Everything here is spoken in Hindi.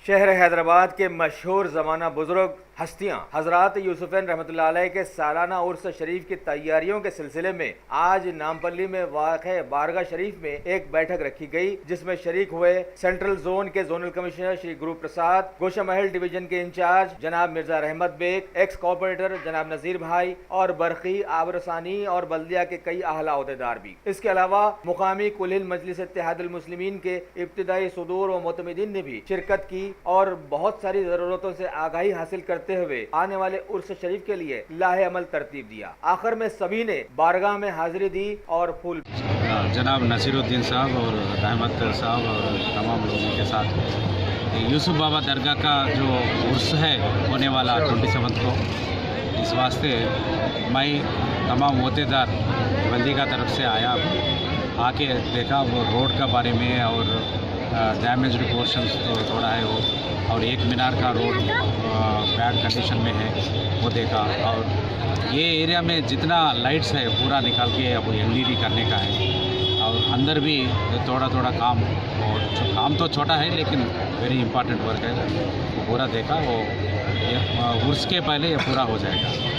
शहर हैदराबाद के मशहूर ज़माना बुजुर्ग हस्तियां हजरत यूसुफैन रहमतुल्लाह अलैह के सालाना उर्स शरीफ की तैयारियों के सिलसिले में आज नामपल्ली में वाक़ बारगाह शरीफ में एक बैठक रखी गई, जिसमें शरीक हुए सेंट्रल जोन के जोनल कमिश्नर श्री गुरु प्रसाद, गोशा महल डिवीजन के इंचार्ज जनाब मिर्जा रहमत बेग, एक्स कॉर्पोरेटर जनाब नजीर भाई और बरखी आबरसानी और बल्दिया के कई आला अहदेदार भी। इसके अलावा मुकामी कुल मजलिस इत्तेहादुल मुस्लिमीन के इब्तिदाई सुदूर व मुतमिदीन ने भी शिरकत की और बहुत सारी जरूरतों से आगाही हासिल करते हुए आने वाले उर्स शरीफ के लिए लाहे अमल तरतीब दिया। आखिर में सभी ने बारगाह में हाजिरी दी और फूल जनाब नसीरुद्दीन साहब और रहमत साहब और तमाम लोगों के साथ यूसुफ बाबा दरगाह का जो उर्स है होने वाला 27 को, इस वास्ते मैं तमाम अहदेदार बल्दी का तरफ से आया, आके देखा वो रोड का बारे में और डैमेज्ड पोर्शन तो थोड़ा है वो, और एक मीनार का रोड बैड कंडीशन में है वो देखा, और ये एरिया में जितना लाइट्स है पूरा निकाल के अब LED करने का है, और अंदर भी थोड़ा थोड़ा काम, और काम तो छोटा है लेकिन वेरी इंपॉर्टेंट वर्क है, वो पूरा देखा, वो उर्स के पहले ये पूरा हो जाएगा।